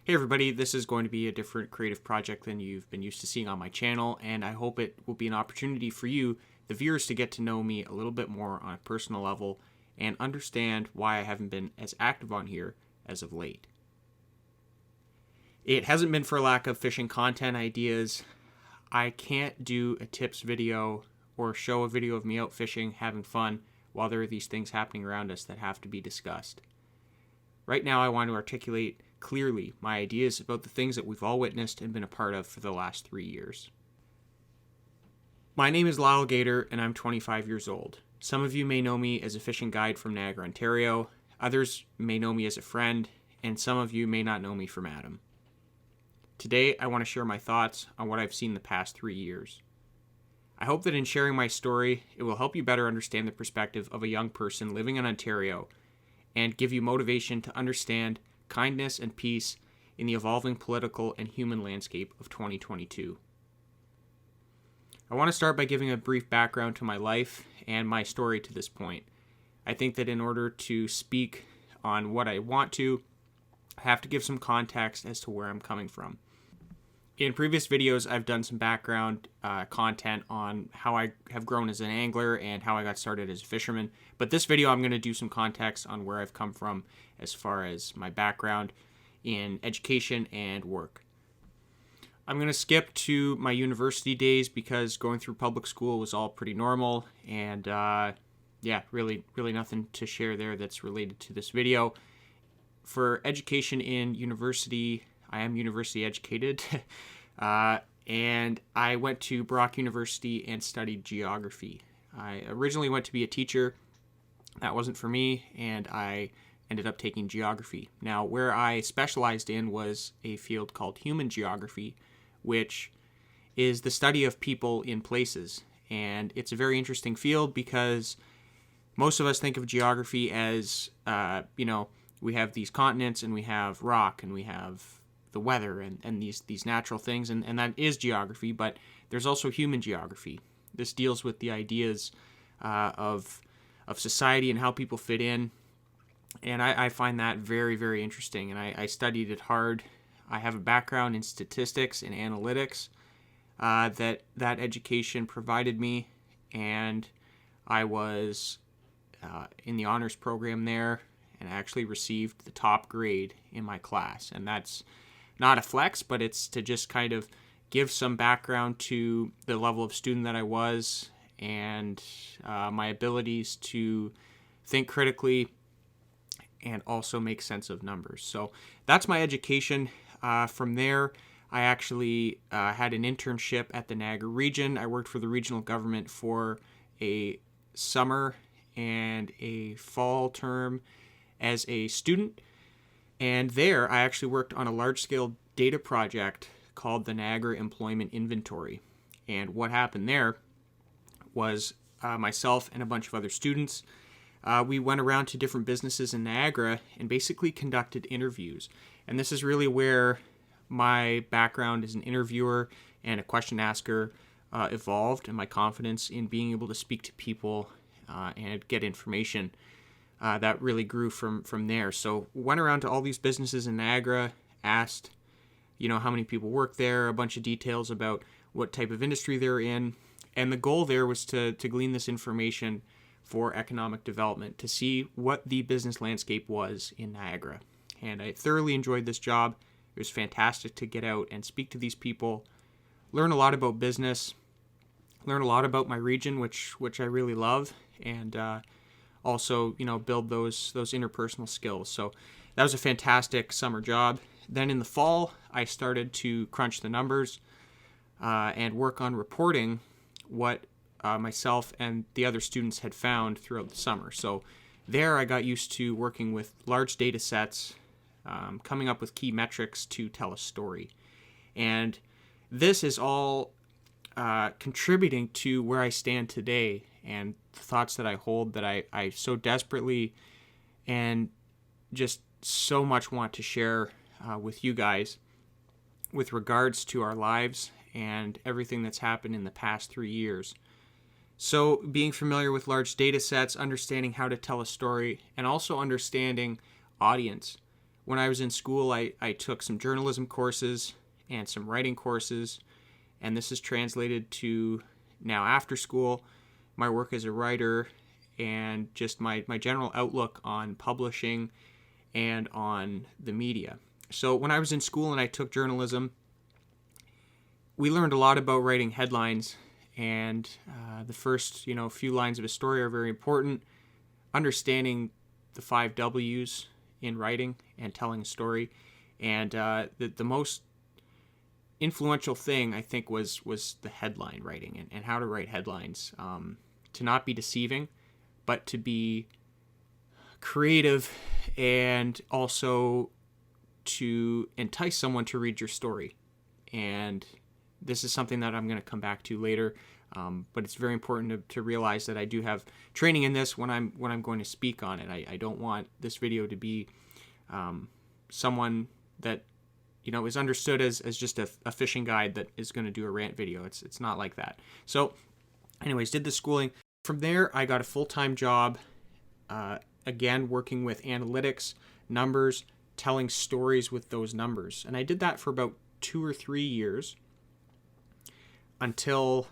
Hey everybody, this is going to be a different creative project than you've been used to seeing on my channel, and I hope it will be an opportunity for you, the viewers, to get to know me a little bit more on a personal level and understand why I haven't been as active on here as of late. It hasn't been for lack of fishing content ideas. I can't do a tips video or show a video of me out fishing, having fun, while there are these things happening around us that have to be discussed. Right now I want to articulate clearly my ideas about the things that we've all witnessed and been a part of for the last 3 years. My name is Lyle Gator, and I'm 25 years old. Some of you may know me as a fishing guide from Niagara, Ontario. Others may know me as a friend, and some of you may not know me from Adam. Today, I want to share my thoughts on what I've seen the past 3 years. I hope that in sharing my story, it will help you better understand the perspective of a young person living in Ontario and give you motivation to understand kindness and peace in the evolving political and human landscape of 2022. I want to start by giving a brief background to my life and my story to this point. I think that in order to speak on what I want to, I have to give some context as to where I'm coming from. In previous videos, I've done some background content on how I have grown as an angler and how I got started as a fisherman. But this video, I'm going to do some context on where I've come from as far as my background in education and work. I'm going to skip to my university days because going through public school was all pretty normal. And really nothing to share there that's related to this video. For education in university, I am university educated, and I went to Brock University and studied geography. I originally went to be a teacher. That wasn't for me, and I ended up taking geography. Now, where I specialized in was a field called human geography, which is the study of people in places. And it's a very interesting field because most of us think of geography as, we have these continents and we have rock and we have the weather and these natural things, and that is geography, but there's also human geography. This deals with the ideas of society and how people fit in, and I find that very, very interesting, and I studied it hard. I have a background in statistics and analytics that education provided me, and I was in the honors program there, and I actually received the top grade in my class. And that's not a flex, but it's to just kind of give some background to the level of student that I was and my abilities to think critically and also make sense of numbers. So that's my education. From there, I actually had an internship at the Niagara region. I worked for the regional government for a summer and a fall term as a student, and there I actually worked on a large-scale data project called the Niagara Employment Inventory. And what happened there was myself and a bunch of other students, we went around to different businesses in Niagara and basically conducted interviews. And this is really where my background as an interviewer and a question asker evolved, and my confidence in being able to speak to people and get information that really grew from there. So went around to all these businesses in Niagara, asked, how many people work there, a bunch of details about what type of industry they're in. And the goal there was to glean this information for economic development, to see what the business landscape was in Niagara. And I thoroughly enjoyed this job. It was fantastic to get out and speak to these people, learn a lot about business, learn a lot about my region, which I really love, and also, build those interpersonal skills. So that was a fantastic summer job. Then in the fall, I started to crunch the numbers and work on reporting what myself and the other students had found throughout the summer. So there I got used to working with large data sets, coming up with key metrics to tell a story. And this is all contributing to where I stand today and the thoughts that I hold that I so desperately and just so much want to share with you guys with regards to our lives and everything that's happened in the past 3 years. So being familiar with large data sets, understanding how to tell a story, and also understanding audience. when I was in school, I took some journalism courses and some writing courses, and this is translated to now after school, my work as a writer and just my general outlook on publishing and on the media. So when I was in school and I took journalism, we learned a lot about writing headlines, and the first few lines of a story are very important. Understanding the 5 W's in writing and telling a story, and the most influential thing I think was the headline writing and how to write headlines, to not be deceiving, but to be creative and also to entice someone to read your story. And this is something that I'm going to come back to later, but it's very important to realize that I do have training in this when I'm going to speak on it. I don't want this video to be someone that is understood as just a fishing guide that is going to do a rant video. It's not like that. So anyways, did the schooling. From there, I got a full-time job, again, working with analytics, numbers, telling stories with those numbers. And I did that for about 2 or 3 years until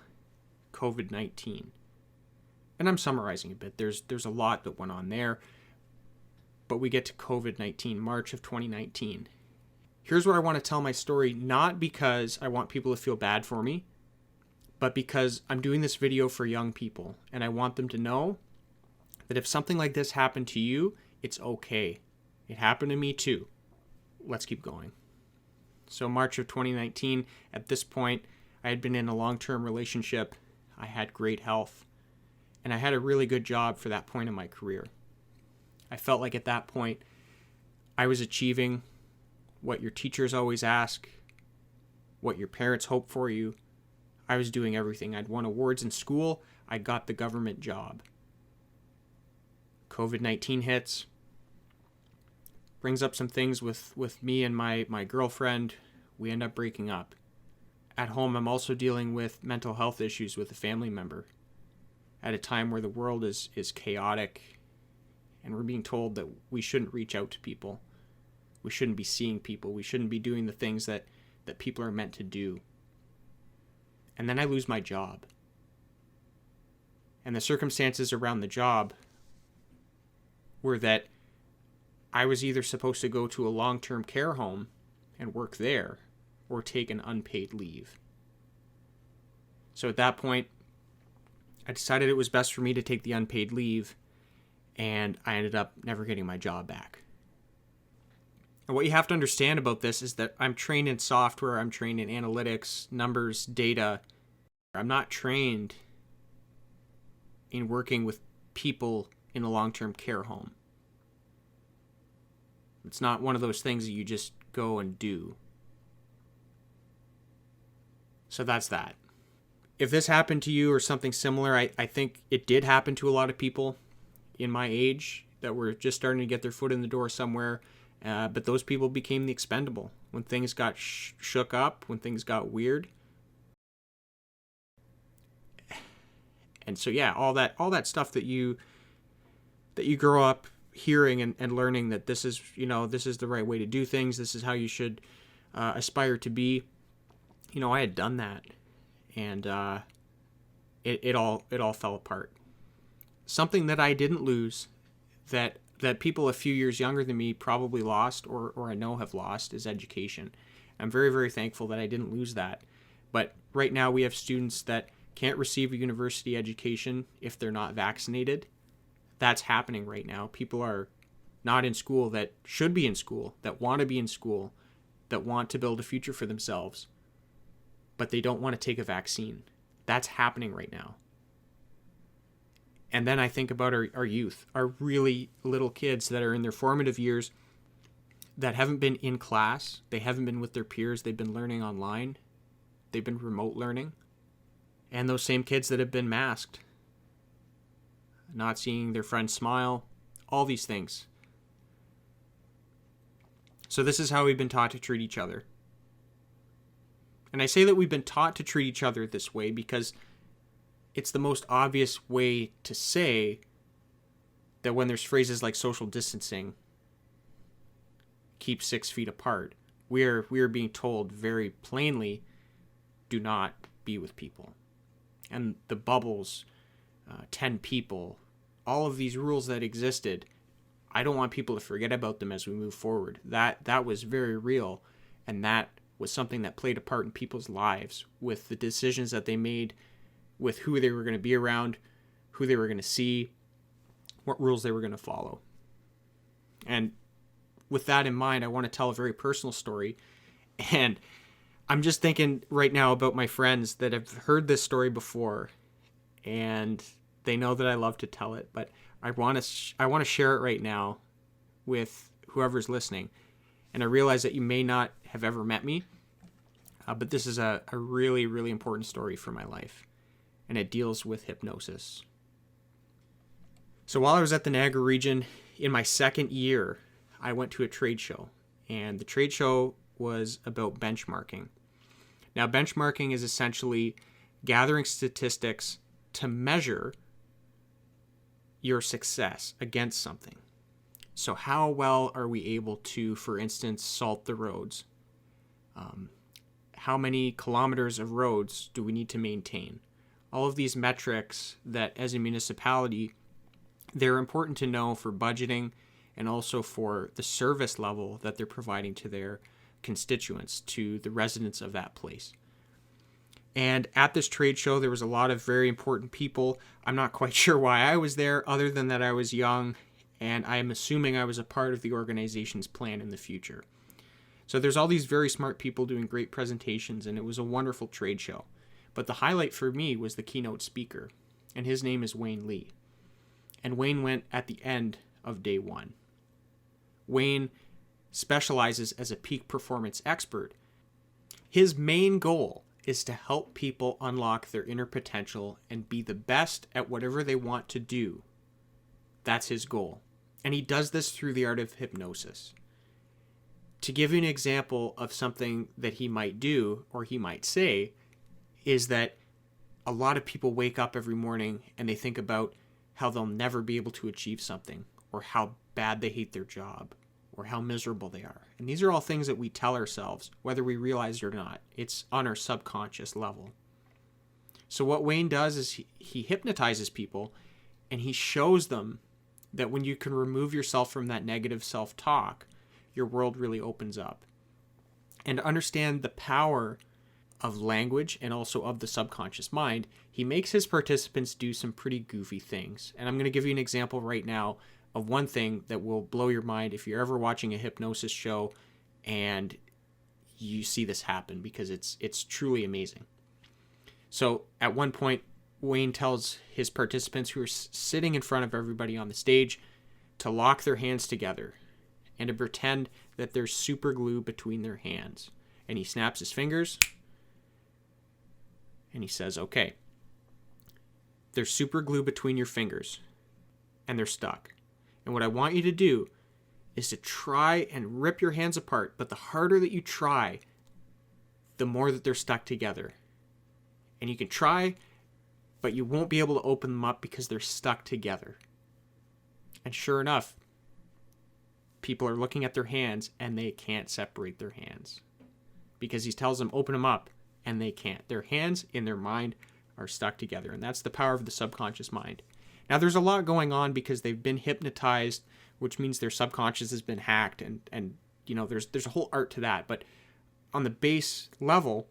COVID-19. And I'm summarizing a bit. There's a lot that went on there. But we get to COVID-19, March of 2019. Here's where I want to tell my story, not because I want people to feel bad for me, but because I'm doing this video for young people, and I want them to know that if something like this happened to you, it's okay. It happened to me too. Let's keep going. So March of 2019, at this point, I had been in a long-term relationship. I had great health, and I had a really good job for that point in my career. I felt like at that point, I was achieving what your teachers always ask, what your parents hope for you. I was doing everything. I'd won awards in school. I got the government job. COVID-19 hits. Brings up some things with me and my girlfriend. We end up breaking up. At home, I'm also dealing with mental health issues with a family member at a time where the world is chaotic, and we're being told that we shouldn't reach out to people. We shouldn't be seeing people. We shouldn't be doing the things that people are meant to do. And then I lose my job. And the circumstances around the job were that I was either supposed to go to a long-term care home and work there or take an unpaid leave. So at that point, I decided it was best for me to take the unpaid leave, and I ended up never getting my job back. And what you have to understand about this is that I'm trained in software, I'm trained in analytics, numbers, data. I'm not trained in working with people in a long-term care home. It's not one of those things that you just go and do. So that's that. If this happened to you or something similar, I think it did happen to a lot of people in my age that were just starting to get their foot in the door somewhere. But those people became the expendable when things got shook up, when things got weird. And so yeah, all that stuff that you grow up hearing and learning, that this is the right way to do things, this is how you should aspire to be. I had done that, and it all fell apart. Something that I didn't lose, that people a few years younger than me probably lost, or I know have lost, is education. I'm very, very thankful that I didn't lose that. But right now we have students that can't receive a university education if they're not vaccinated. That's happening right now. People are not in school that should be in school, that want to be in school, that want to build a future for themselves, but they don't want to take a vaccine. That's happening right now. And then I think about our youth, our really little kids that are in their formative years that haven't been in class. They haven't been with their peers. They've been learning online. They've been remote learning. And those same kids that have been masked, not seeing their friends smile, all these things. So this is how we've been taught to treat each other. And I say that we've been taught to treat each other this way because it's the most obvious way to say that when there's phrases like social distancing, keep 6 feet apart. We are being told very plainly, do not be with people. And the bubbles, 10 people, all of these rules that existed, I don't want people to forget about them as we move forward. That was very real, and that was something that played a part in people's lives with the decisions that they made, with who they were going to be around, who they were going to see, what rules they were going to follow. And with that in mind, I want to tell a very personal story. And I'm just thinking right now about my friends that have heard this story before, and they know that I love to tell it, but I want to share it right now with whoever's listening. And I realize that you may not have ever met me, but this is a really, really important story for my life, and it deals with hypnosis. So while I was at the Niagara region in my second year, I went to a trade show, and the trade show was about benchmarking. Now, benchmarking is essentially gathering statistics to measure your success against something. So how well are we able to, for instance, salt the roads? How many kilometers of roads do we need to maintain? All of these metrics that as a municipality, they're important to know for budgeting and also for the service level that they're providing to their constituents, to the residents of that place. And at this trade show, there was a lot of very important people. I'm not quite sure why I was there, other than that I was young, and I am assuming I was a part of the organization's plan in the future. So there's all these very smart people doing great presentations, and it was a wonderful trade show. But the highlight for me was the keynote speaker, and his name is Wayne Lee. And Wayne went at the end of day one. Wayne specializes as a peak performance expert. His main goal is to help people unlock their inner potential and be the best at whatever they want to do. That's his goal. And he does this through the art of hypnosis. To give you an example of something that he might do, or he might say, is that a lot of people wake up every morning and they think about how they'll never be able to achieve something, or how bad they hate their job, or how miserable they are. And these are all things that we tell ourselves, whether we realize it or not. It's on our subconscious level. So what Wayne does is he hypnotizes people, and he shows them that when you can remove yourself from that negative self-talk, your world really opens up. And to understand the power of language and also of the subconscious mind, he makes his participants do some pretty goofy things. And I'm going to give you an example right now of one thing that will blow your mind if you're ever watching a hypnosis show and you see this happen, because it's truly amazing. So at one point, Wayne tells his participants who are sitting in front of everybody on the stage to lock their hands together and to pretend that there's super glue between their hands. And he snaps his fingers and he says, okay, there's super glue between your fingers and they're stuck. And what I want you to do is to try and rip your hands apart, but the harder that you try, the more that they're stuck together. And you can try, but you won't be able to open them up because they're stuck together. And sure enough, people are looking at their hands and they can't separate their hands, because he tells them open them up and they can't. Their hands in their mind are stuck together, and that's the power of the subconscious mind. Now there's a lot going on because they've been hypnotized, which means their subconscious has been hacked, and you know there's a whole art to that. But on the base level,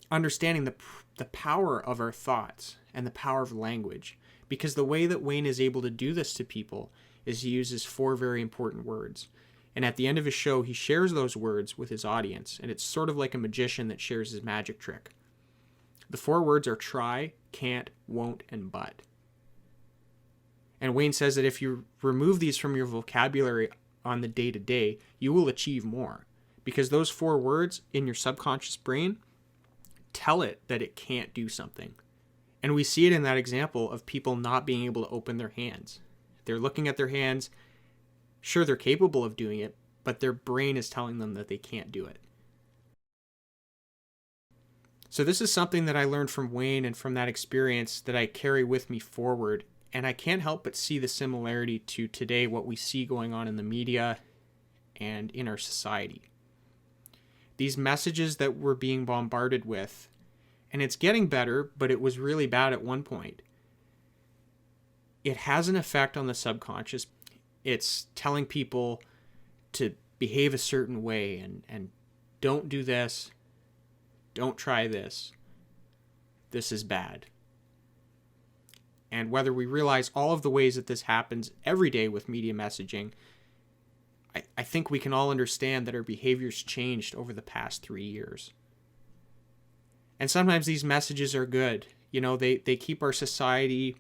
understanding the power of our thoughts and the power of language, because the way that Wayne is able to do this to people is he uses 4 very important words. And at the end of his show, he shares those words with his audience, and it's sort of like a magician that shares his magic trick. The 4 words are try, can't, won't, and but. And Wayne says that if you remove these from your vocabulary on the day-to-day, you will achieve more, because those 4 words in your subconscious brain tell it that it can't do something. And we see it in that example of people not being able to open their hands. They're looking at their hands. Sure, they're capable of doing it, but their brain is telling them that they can't do it. So this is something that I learned from Wayne and from that experience that I carry with me forward. And I can't help but see the similarity to today, what we see going on in the media and in our society. These messages that we're being bombarded with, and it's getting better, but it was really bad at one point. It has an effect on the subconscious. It's telling people to behave a certain way and don't do this, don't try this, this is bad. And whether we realize all of the ways that this happens every day with media messaging, I think we can all understand that our behaviors changed over the past 3 years. And sometimes these messages are good. You know, they keep our society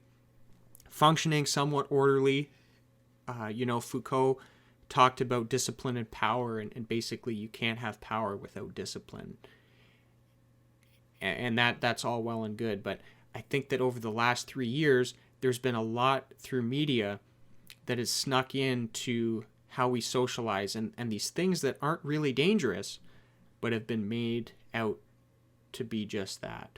functioning somewhat orderly. Foucault talked about discipline and power, and basically you can't have power without discipline. And that's all well and good. But I think that over the last 3 years, there's been a lot through media that has snuck into how we socialize, and these things that aren't really dangerous, but have been made out to be just that.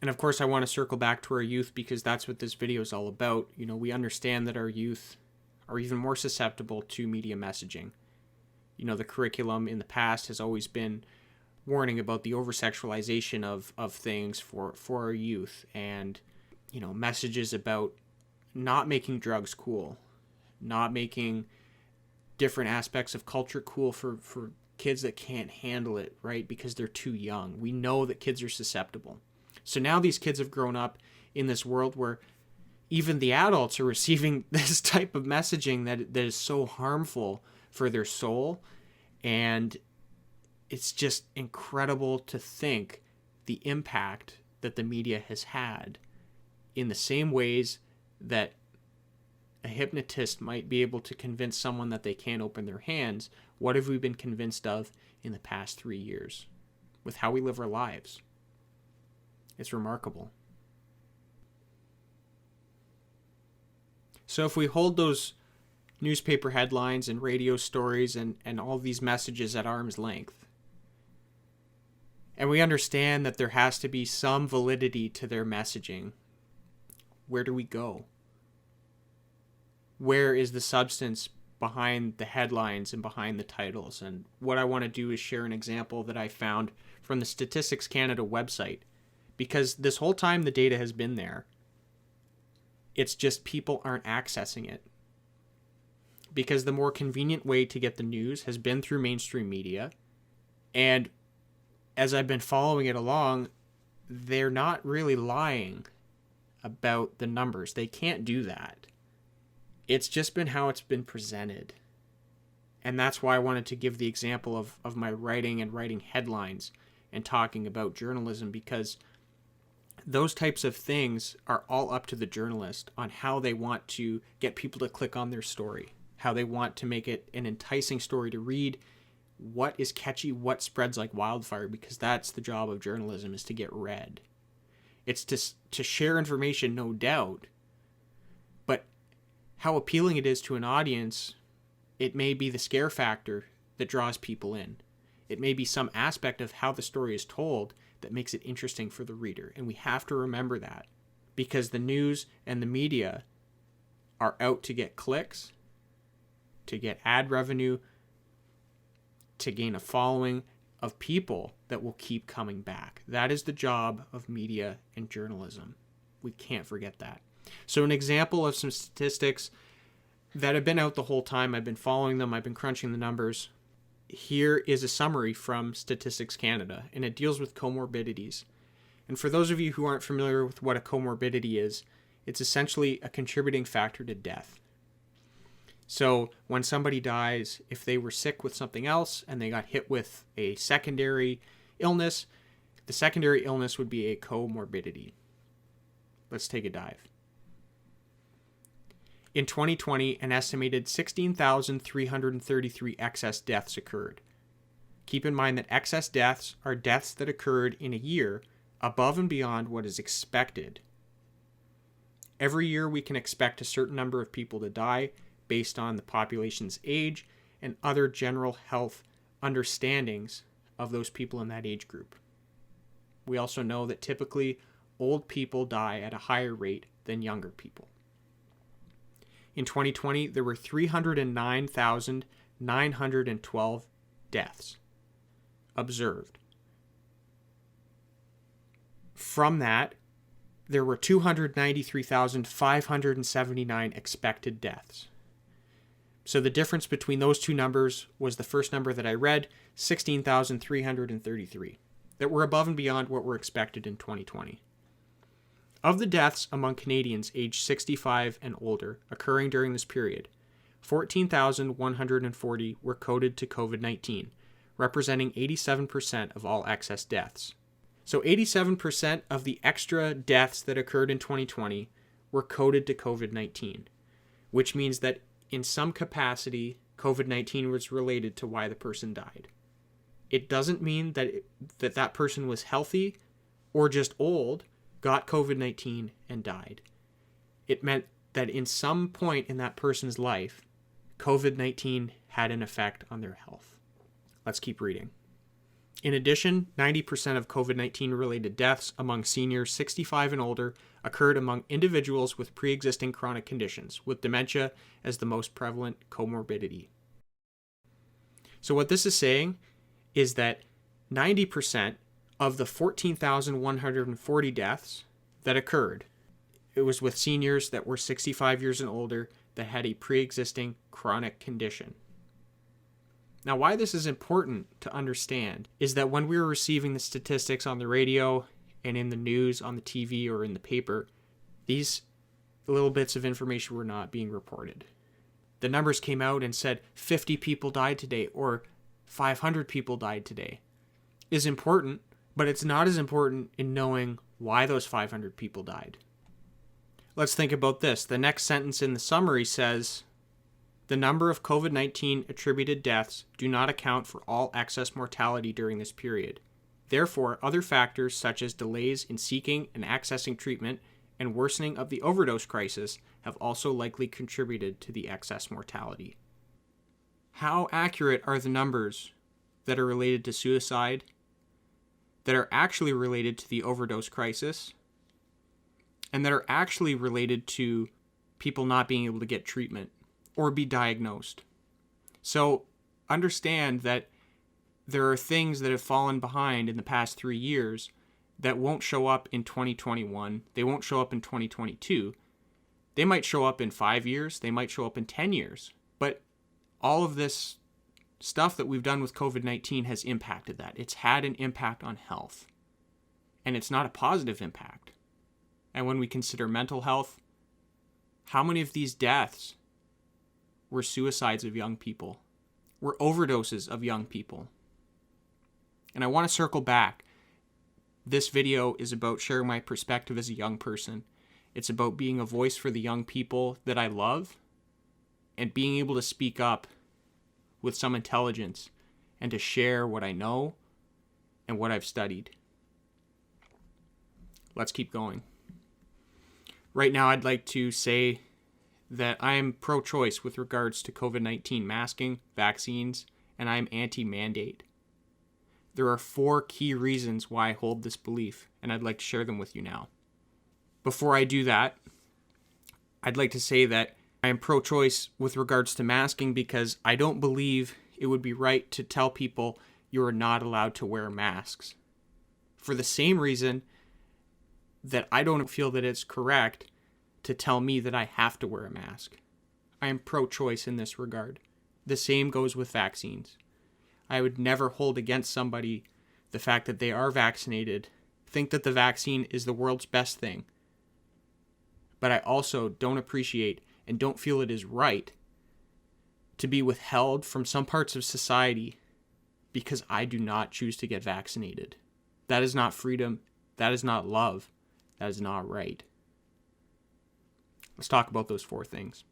And of course, I want to circle back to our youth, because that's what this video is all about. You know, we understand that our youth are even more susceptible to media messaging. You know, the curriculum in the past has always been warning about the over-sexualization of things for our youth, and, you know, messages about not making drugs cool, not making different aspects of culture cool for kids that can't handle it, right? Because they're too young. We know that kids are susceptible. So now these kids have grown up in this world where even the adults are receiving this type of messaging that is so harmful for their soul. And it's just incredible to think the impact that the media has had in the same ways that a hypnotist might be able to convince someone that they can't open their hands. What have we been convinced of in the past 3 years with how we live our lives? It's remarkable. So if we hold those newspaper headlines and radio stories and all these messages at arm's length, and we understand that there has to be some validity to their messaging, where do we go? Where is the substance behind the headlines and behind the titles? And what I want to do is share an example that I found from the Statistics Canada website, because this whole time the data has been there. It's just people aren't accessing it. Because the more convenient way to get the news has been through mainstream media. And as I've been following it along, they're not really lying about the numbers. They can't do that. It's just been how it's been presented. And that's why I wanted to give the example of my writing and writing headlines and talking about journalism, because those types of things are all up to the journalist on how they want to get people to click on their story, how they want to make it an enticing story to read, what is catchy, what spreads like wildfire, because that's the job of journalism, is to get read. It's to share information, no doubt, but how appealing it is to an audience, it may be the scare factor that draws people in. It may be some aspect of how the story is told that makes it interesting for the reader. And we have to remember that, because the news and the media are out to get clicks, to get ad revenue, to gain a following of people that will keep coming back. That is the job of media and journalism. We can't forget that. So an example of some statistics that have been out the whole time, I've been following them, I've been crunching the numbers. Here is a summary from Statistics Canada, and it deals with comorbidities. And for those of you who aren't familiar with what a comorbidity is, it's essentially a contributing factor to death. So when somebody dies, if they were sick with something else and they got hit with a secondary illness, the secondary illness would be a comorbidity. Let's take a dive. In 2020, an estimated 16,333 excess deaths occurred. Keep in mind that excess deaths are deaths that occurred in a year above and beyond what is expected. Every year we can expect a certain number of people to die based on the population's age and other general health understandings of those people in that age group. We also know that typically old people die at a higher rate than younger people. In 2020, there were 309,912 deaths observed. From that, there were 293,579 expected deaths. So the difference between those two numbers was the first number that I read, 16,333, that were above and beyond what were expected in 2020. Of the deaths among Canadians aged 65 and older occurring during this period, 14,140 were coded to COVID-19, representing 87% of all excess deaths. So 87% of the extra deaths that occurred in 2020 were coded to COVID-19, which means that in some capacity, COVID-19 was related to why the person died. It doesn't mean that that person was healthy or just old, got COVID-19, and died. It meant that in some point in that person's life, COVID-19 had an effect on their health. Let's keep reading. In addition, 90% of COVID-19 related deaths among seniors 65 and older occurred among individuals with pre-existing chronic conditions, with dementia as the most prevalent comorbidity. So what this is saying is that 90% of the 14,140 deaths that occurred, it was with seniors that were 65 years and older that had a pre-existing chronic condition. Now, why this is important to understand is that when we were receiving the statistics on the radio and in the news, on the TV, or in the paper, these little bits of information were not being reported. The numbers came out and said 50 people died today or 500 people died today. Is important, but it's not as important in knowing why those 500 people died. Let's think about this. The next sentence in the summary says, the number of COVID-19 attributed deaths do not account for all excess mortality during this period. Therefore, other factors such as delays in seeking and accessing treatment and worsening of the overdose crisis have also likely contributed to the excess mortality. How accurate are the numbers that are related to suicide, that are actually related to the overdose crisis, and that are actually related to people not being able to get treatment or be diagnosed? So understand that there are things that have fallen behind in the past 3 years that won't show up in 2021. They won't show up in 2022. They might show up in 5 years. They might show up in 10 years. But all of this stuff that we've done with COVID-19 has impacted that. It's had an impact on health. And it's not a positive impact. And when we consider mental health, how many of these deaths were suicides of young people, were overdoses of young people? And I want to circle back. This video is about sharing my perspective as a young person. It's about being a voice for the young people that I love and being able to speak up with some intelligence and to share what I know and what I've studied. Let's keep going. Right now, I'd like to say that I am pro-choice with regards to COVID-19 masking, vaccines, and I am anti-mandate. There are 4 key reasons why I hold this belief, and I'd like to share them with you now. Before I do that, I'd like to say that I am pro-choice with regards to masking because I don't believe it would be right to tell people you are not allowed to wear masks. For the same reason that I don't feel that it's correct to tell me that I have to wear a mask. I am pro-choice in this regard. The same goes with vaccines. I would never hold against somebody the fact that they are vaccinated, think that the vaccine is the world's best thing. But I also don't appreciate and don't feel it is right to be withheld from some parts of society because I do not choose to get vaccinated. That is not freedom. That is not love. That is not right. Let's talk about those 4 things.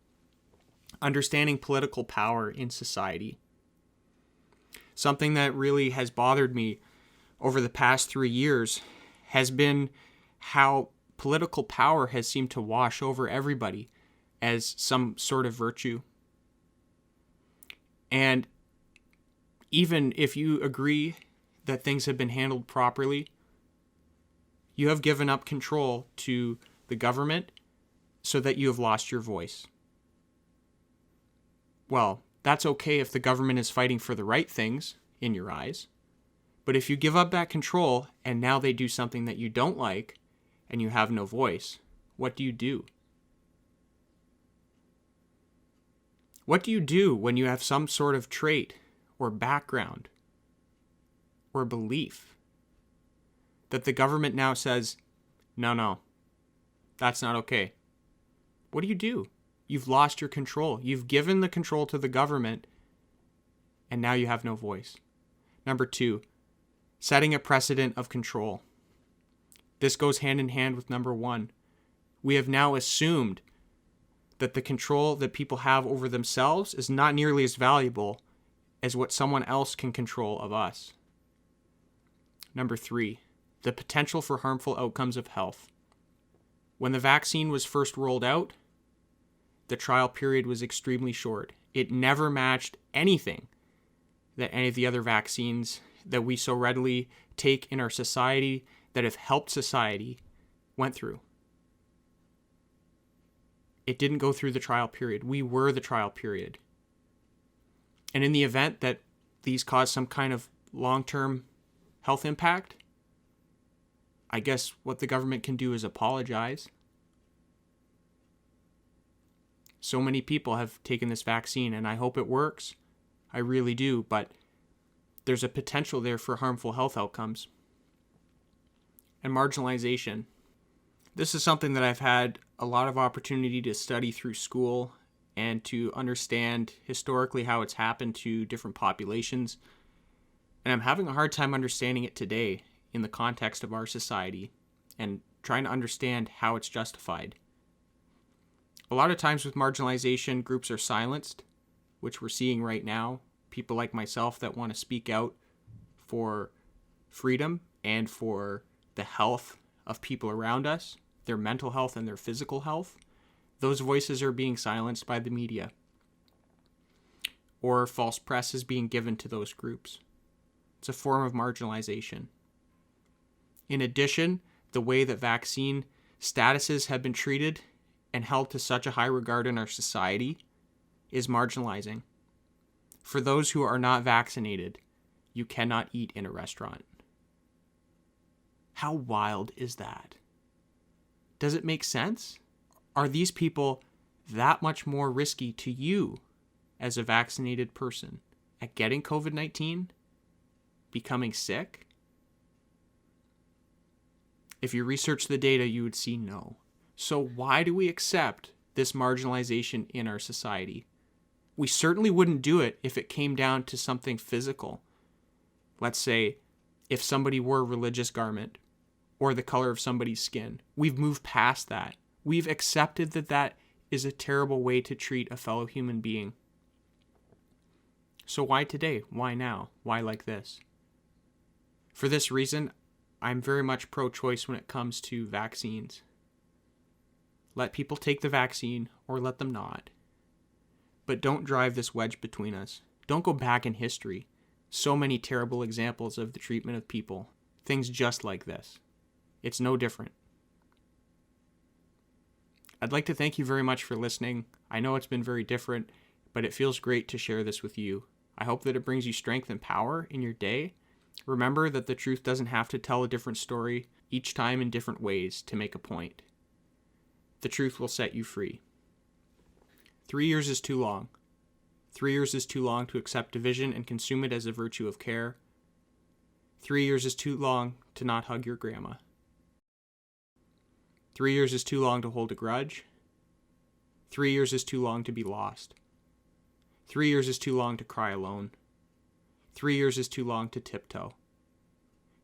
Understanding political power in society. Something that really has bothered me over the past 3 years has been how political power has seemed to wash over everybody as some sort of virtue. And even if you agree that things have been handled properly, you have given up control to the government so that you have lost your voice. Well, that's okay if the government is fighting for the right things in your eyes. But if you give up that control and now they do something that you don't like and you have no voice, what do you do? What do you do when you have some sort of trait or background or belief that the government now says, no, that's not okay? What do you do? You've lost your control. You've given the control to the government, and now you have no voice. Number 2, setting a precedent of control. This goes hand in hand with number 1. We have now assumed that the control that people have over themselves is not nearly as valuable as what someone else can control of us. Number 3, the potential for harmful outcomes of health. When the vaccine was first rolled out, the trial period was extremely short. It never matched anything that any of the other vaccines that we so readily take in our society, that have helped society, went through. It didn't go through the trial period. We were the trial period. And in the event that these cause some kind of long-term health impact, I guess what the government can do is apologize. So many people have taken this vaccine, and I hope it works. I really do, but there's a potential there for harmful health outcomes. And marginalization. This is something that I've had a lot of opportunity to study through school and to understand historically how it's happened to different populations. And I'm having a hard time understanding it today in the context of our society and trying to understand how it's justified. A lot of times with marginalization, groups are silenced, which we're seeing right now. People like myself that want to speak out for freedom and for the health of people around us, their mental health and their physical health, those voices are being silenced by the media. Or false press is being given to those groups. It's a form of marginalization. In addition, the way that vaccine statuses have been treated and held to such a high regard in our society is marginalizing. For those who are not vaccinated, you cannot eat in a restaurant. How wild is that? Does it make sense? Are these people that much more risky to you as a vaccinated person at getting COVID-19, becoming sick? If you research the data, you would see no. So why do we accept this marginalization in our society? We certainly wouldn't do it if it came down to something physical. Let's say if somebody wore a religious garment or the color of somebody's skin. We've moved past that. We've accepted that that is a terrible way to treat a fellow human being. So why today? Why now? Why like this? For this reason, I'm very much pro-choice when it comes to vaccines. Let people take the vaccine or let them not. But don't drive this wedge between us. Don't go back in history. So many terrible examples of the treatment of people. Things just like this. It's no different. I'd like to thank you very much for listening. I know it's been very different, but it feels great to share this with you. I hope that it brings you strength and power in your day. Remember that the truth doesn't have to tell a different story each time in different ways to make a point. The truth will set you free. 3 years is too long. 3 years is too long to accept division and consume it as a virtue of care. 3 years is too long to not hug your grandma. 3 years is too long to hold a grudge. 3 years is too long to be lost. 3 years is too long to cry alone. 3 years is too long to tiptoe.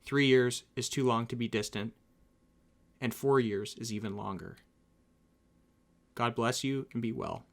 3 years is too long to be distant. And 4 years is even longer. God bless you and be well.